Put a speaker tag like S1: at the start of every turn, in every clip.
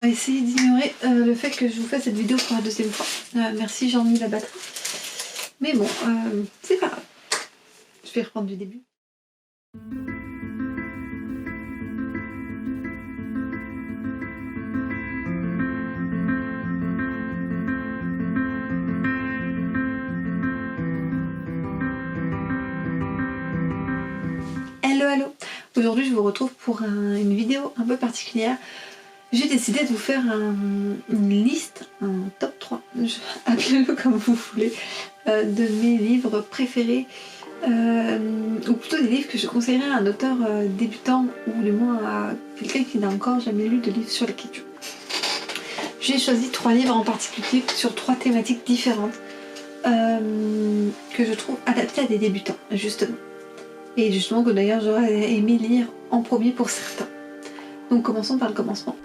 S1: On va essayer d'ignorer le fait que je vous fasse cette vidéo pour la deuxième fois. Merci, j'ai remis la batterie. Mais bon, c'est pas grave. Je vais reprendre du début. Hello. Aujourd'hui je vous retrouve pour une vidéo un peu particulière. J'ai décidé de vous faire une liste, un top 3, appelez-le comme vous voulez, de mes livres préférés, ou plutôt des livres que je conseillerais à un auteur débutant, ou du moins à quelqu'un qui n'a encore jamais lu de livre sur l'écriture. J'ai choisi 3 livres en particulier sur 3 thématiques différentes que je trouve adaptées à des débutants, justement. Et justement que d'ailleurs j'aurais aimé lire en premier pour certains. Donc commençons par le commencement.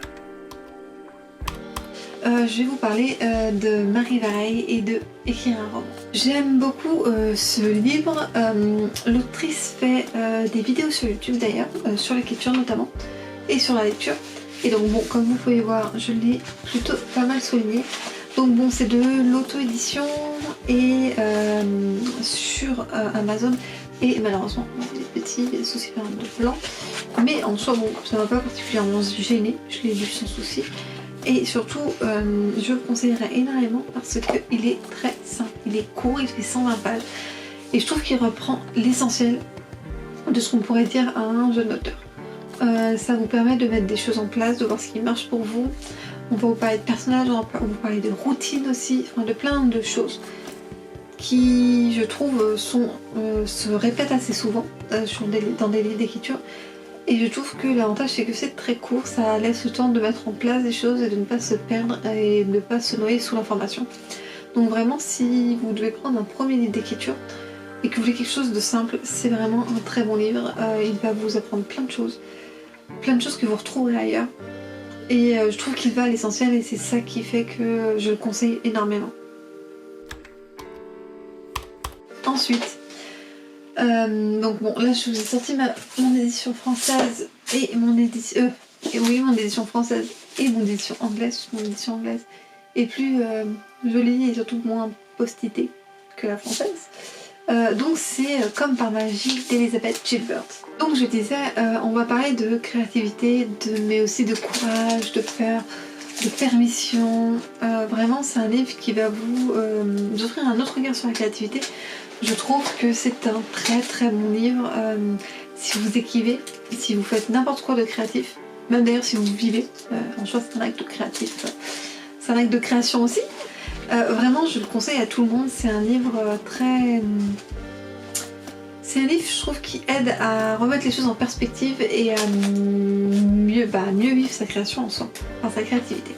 S1: Je vais vous parler de Marie Vareille et de Écrire un roman. J'aime beaucoup ce livre. L'autrice fait des vidéos sur YouTube d'ailleurs, sur l'écriture notamment, et sur la lecture. Et donc bon, comme vous pouvez voir, je l'ai plutôt pas mal souligné. Donc bon, c'est de l'auto-édition et sur Amazon. Et malheureusement, des petits soucis de blanc. Mais en soi, bon, ça m'a pas particulièrement gêné. Je l'ai lu sans souci. Et surtout, je le conseillerais énormément parce qu'il est très simple. Il est court, il fait 120 pages. Et je trouve qu'il reprend l'essentiel de ce qu'on pourrait dire à un jeune auteur. Ça vous permet de mettre des choses en place, de voir ce qui marche pour vous. On va vous parler de personnages, on va vous parler de routine aussi, enfin de plein de choses qui, je trouve, se répètent assez souvent dans des livres d'écriture. Et je trouve que l'avantage c'est que c'est très court, ça laisse le temps de mettre en place des choses et de ne pas se perdre et de ne pas se noyer sous l'information. Donc vraiment, si vous devez prendre un premier livre d'écriture et que vous voulez quelque chose de simple, c'est vraiment un très bon livre. Il va vous apprendre plein de choses que vous retrouverez ailleurs. Et je trouve qu'il va à l'essentiel et c'est ça qui fait que je le conseille énormément. Ensuite, donc bon, là je vous ai sorti mon édition française et mon édition française et mon édition anglaise. Mon édition anglaise est plus jolie et surtout moins post-itée que la française. Donc c'est Comme par magie d'Elizabeth Gilbert. Donc je disais, on va parler de créativité, mais aussi de courage, de peur, de permission. Vraiment c'est un livre qui va vous offrir un autre regard sur la créativité. Je trouve que c'est un très très bon livre si vous écrivez, si vous faites n'importe quoi de créatif, même d'ailleurs si vous vivez, en soi c'est un acte créatif, c'est un acte de création aussi. Vraiment je le conseille à tout le monde, c'est un livre c'est un livre je trouve qui aide à remettre les choses en perspective et à mieux vivre sa création en soi, enfin sa créativité.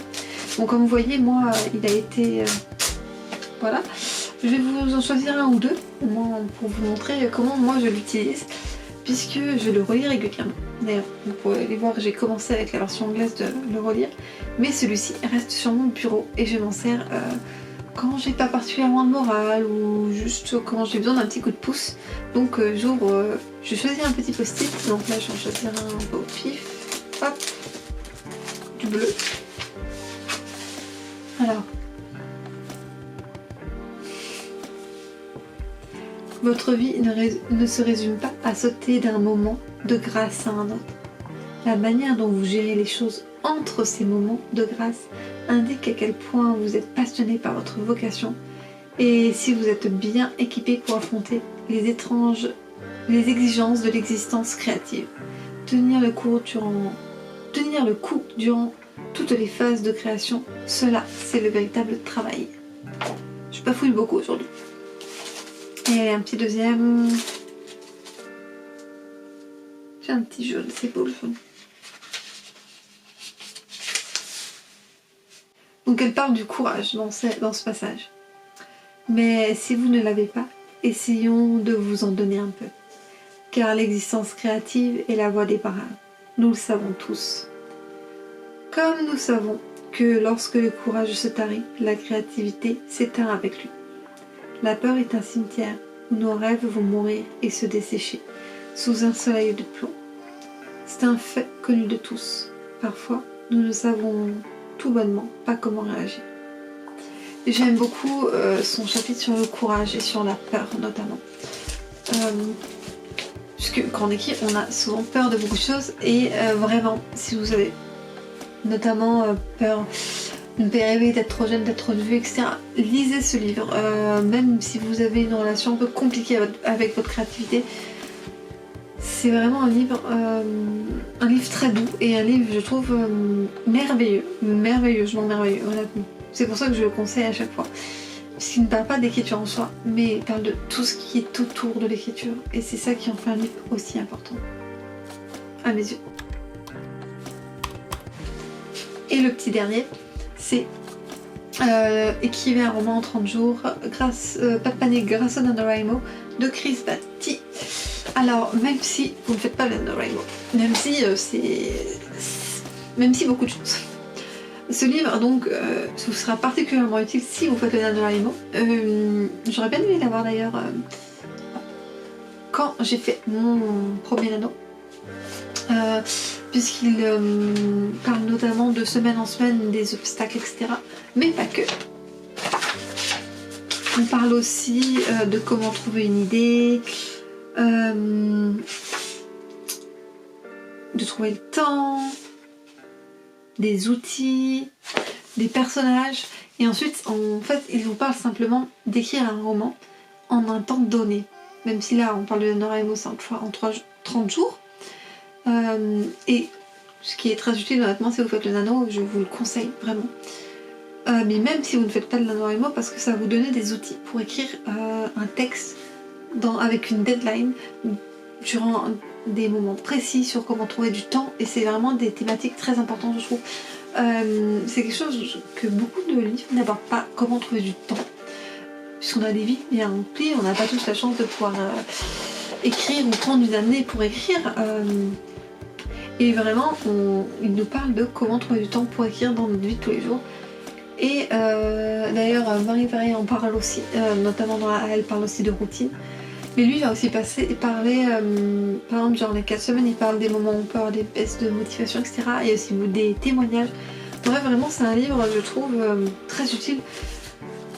S1: Bon comme vous voyez moi il a été voilà. Je vais vous en choisir un ou deux, au moins pour vous montrer comment moi je l'utilise, puisque je le relis régulièrement. D'ailleurs, vous pouvez aller voir, j'ai commencé avec la version anglaise de le relire, mais celui-ci reste sur mon bureau et je m'en sers quand j'ai pas particulièrement de morale ou juste quand j'ai besoin d'un petit coup de pouce. Donc j'ouvre, je choisis un petit post-it, donc là je vais en choisir un peu au pif, hop, du bleu. Alors, votre vie ne se résume pas à sauter d'un moment de grâce à un autre. La manière dont vous gérez les choses entre ces moments de grâce indique à quel point vous êtes passionné par votre vocation et si vous êtes bien équipé pour affronter les exigences de l'existence créative. Tenir le coup durant toutes les phases de création, cela c'est le véritable travail. Je bafouille beaucoup aujourd'hui. Et un petit deuxième. J'ai un petit jaune, c'est beau le jaune. Donc elle parle du courage dans ce passage. Mais si vous ne l'avez pas, essayons de vous en donner un peu. Car l'existence créative est la voie des parages. Nous le savons tous. Comme nous savons que lorsque le courage se tarit, la créativité s'éteint avec lui. La peur est un cimetière où nos rêves vont mourir et se dessécher sous un soleil de plomb. C'est un fait connu de tous. Parfois, nous ne savons tout bonnement, pas comment réagir. J'aime beaucoup son chapitre sur le courage et sur la peur notamment. Puisque quand on écrit, on a souvent peur de beaucoup de choses et vraiment, si vous avez notamment peur de ne pas y arriver, d'être trop jeune, d'être trop vieux, etc. Lisez ce livre, même si vous avez une relation un peu compliquée avec votre créativité. C'est vraiment un livre très doux et un livre, je trouve, merveilleusement merveilleux, honnêtement. C'est pour ça que je le conseille à chaque fois. Parce qu'il ne parle pas d'écriture en soi, mais il parle de tout ce qui est autour de l'écriture. Et c'est ça qui en fait un livre aussi important, à mes yeux. Et le petit dernier, c'est écrivez un roman en 30 jours, pas de panique grâce à NaNoWriMo de Chris Batty. Alors, même si vous ne faites pas le NaNoWriMo, même si beaucoup de choses, ce livre donc vous sera particulièrement utile si vous faites le NaNoWriMo. J'aurais bien aimé l'avoir d'ailleurs quand j'ai fait mon premier nano. Puisqu'il parle notamment de semaine en semaine des obstacles, etc. Mais pas que. On parle aussi de comment trouver une idée, de trouver le temps, des outils, des personnages. Et ensuite, en fait, il vous parle simplement d'écrire un roman en un temps donné. Même si là, on parle de NaNoWriMo en 30 jours. Et ce qui est très utile honnêtement si vous faites le nano, je vous le conseille vraiment. Mais même si vous ne faites pas le NaNoWriMo, parce que ça va vous donner des outils pour écrire un texte avec une deadline durant des moments précis sur comment trouver du temps, et c'est vraiment des thématiques très importantes je trouve. C'est quelque chose que beaucoup de livres n'abordent pas, comment trouver du temps, puisqu'on a des vies bien remplies, on n'a pas tous la chance de pouvoir écrire ou prendre une année pour écrire. Et vraiment, il nous parle de comment trouver du temps pour écrire dans notre vie de tous les jours. Et d'ailleurs, Marie Varey en parle aussi, notamment elle parle aussi de routine. Mais lui, il va aussi parler, par exemple, genre les 4 semaines, il parle des moments où on peut avoir des baisses de motivation, etc. Et aussi des témoignages. Bref, vraiment, c'est un livre, je trouve, très utile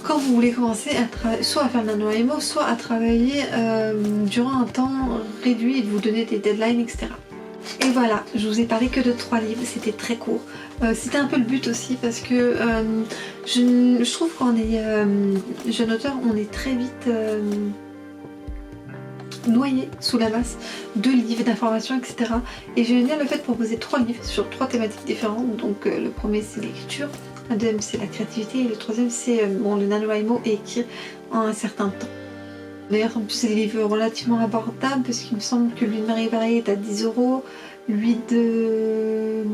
S1: quand vous voulez commencer à travailler, soit à faire le NaNoWriMo, soit à travailler durant un temps réduit et de vous donner des deadlines, etc. Et voilà, je vous ai parlé que de 3 livres, c'était très court. C'était un peu le but aussi parce que je trouve quand on est jeune auteur, on est très vite noyé sous la masse de livres, d'informations, etc. Et j'aime bien le fait de proposer 3 livres sur 3 thématiques différentes. Donc le premier c'est l'écriture, le deuxième c'est la créativité et le troisième c'est le NaNoWriMo et écrire en un certain temps. D'ailleurs, en plus, c'est des livres relativement abordables parce qu'il me semble que lui de Marie Varey est à 10 €, lui de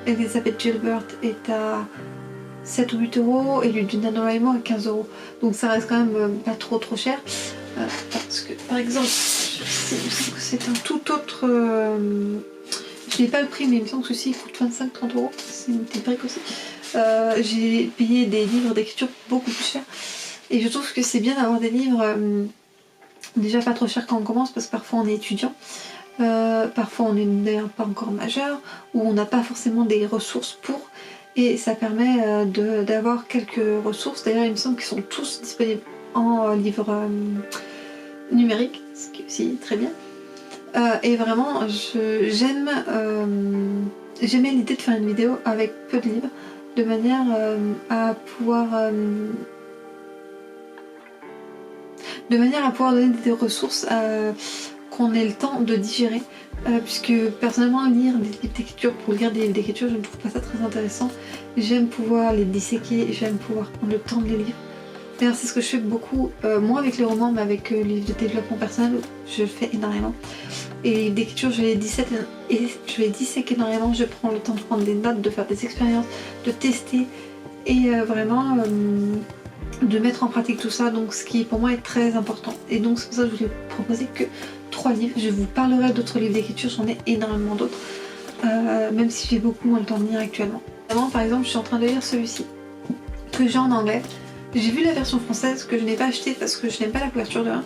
S1: Elizabeth Gilbert est à 7 ou 8 € et lui du NaNoWriMo à 15 €. Donc ça reste quand même pas trop cher. Parce que, par exemple, c'est un tout autre. Je n'ai pas le prix, mais il me semble que ceci coûte 25-30 €. C'est une petite brique aussi. J'ai payé des livres d'écriture beaucoup plus chers. Et je trouve que c'est bien d'avoir des livres. Déjà pas trop cher quand on commence parce que parfois on est étudiant, parfois on est d'ailleurs pas encore majeur ou on n'a pas forcément des ressources pour, et ça permet d'avoir quelques ressources. D'ailleurs il me semble qu'ils sont tous disponibles en livre numérique, ce qui est aussi très bien. Et vraiment j'aimais l'idée de faire une vidéo avec peu de livres de manière à pouvoir donner des ressources qu'on ait le temps de digérer, puisque personnellement lire des livres d'écriture pour lire des livres d'écriture je ne trouve pas ça très intéressant. J'aime pouvoir les disséquer, j'aime pouvoir prendre le temps de les lire. D'ailleurs c'est ce que je fais beaucoup, moins avec les romans mais avec les livres de développement personnel, je le fais énormément. Et les livres d'écriture je les dissèque énormément, je prends le temps de prendre des notes, de faire des expériences, de tester et vraiment de mettre en pratique tout ça, donc ce qui pour moi est très important. Et donc c'est pour ça que je voulais proposer que 3 livres. Je vous parlerai d'autres livres d'écriture, j'en ai énormément d'autres, même si j'ai beaucoup moins le temps de lire actuellement. Par exemple je suis en train de lire celui-ci que j'ai en anglais. J'ai vu la version française que je n'ai pas achetée parce que je n'aime pas la couverture de 1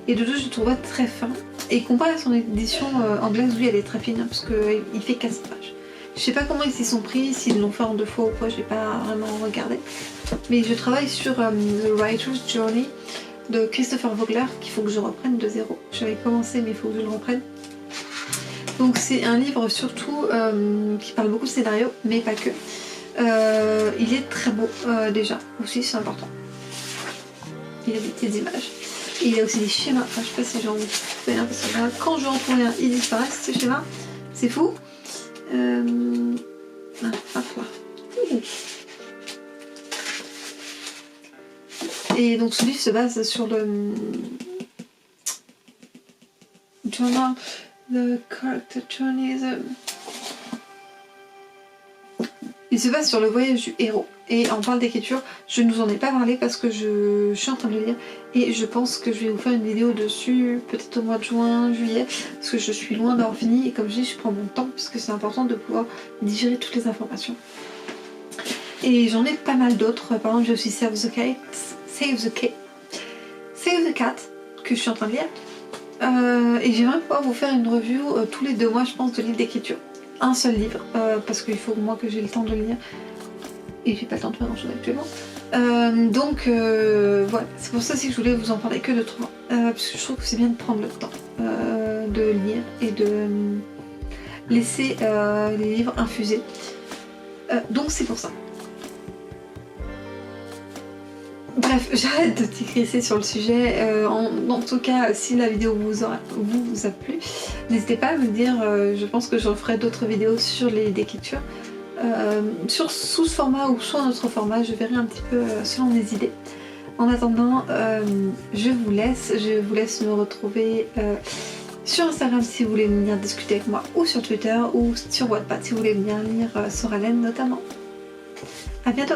S1: et de 2 je le trouve très fin, et comparé à son édition anglaise, oui elle est très fine parce qu'il fait 15 pages. Je sais pas comment ils s'y sont pris, s'ils l'ont fait en 2 fois ou quoi, j'ai pas vraiment regardé. Mais je travaille sur The Writer's Journey de Christopher Vogler qu'il faut que je reprenne de zéro. J'avais commencé mais il faut que je le reprenne. Donc c'est un livre surtout qui parle beaucoup de scénario, mais pas que. Il est très beau déjà, aussi c'est important. Il a des petites images. Et il a aussi des schémas. Enfin, je sais pas si j'en fais un parce que là, quand je retrouve rien, ils disparaissent ces schémas. C'est fou. Ah, hop là. Et donc ce livre se base sur le journal, the character journalism. Il se base sur le voyage du héros. Et on parle d'écriture, je ne vous en ai pas parlé parce que je suis en train de le lire et je pense que je vais vous faire une vidéo dessus, peut-être au mois de juin, juillet, parce que je suis loin d'avoir fini et comme je dis, je prends mon temps parce que c'est important de pouvoir digérer toutes les informations. Et j'en ai pas mal d'autres, par exemple j'ai aussi Save the Cat, que je suis en train de lire. Et j'aimerais pouvoir vous faire une review tous les 2 mois, je pense, de livres d'écriture. Un seul livre, parce qu'il faut moi que j'ai le temps de le lire. Et j'ai pas le temps de faire grand chose actuellement. Voilà, c'est pour ça que je voulais vous en parler que de 3. Parce que je trouve que c'est bien de prendre le temps de lire et de laisser les livres infuser. Donc c'est pour ça. Bref, j'arrête de digresser sur le sujet. En tout cas, si la vidéo vous a plu, n'hésitez pas à me dire. Je pense que je ferai d'autres vidéos sur les d'écriture. Sous ce format ou soit un autre format, je verrai un petit peu selon mes idées. En attendant, je vous laisse me retrouver sur Instagram si vous voulez venir discuter avec moi, ou sur Twitter, ou sur Wattpad si vous voulez venir lire Soralen notamment. A bientôt!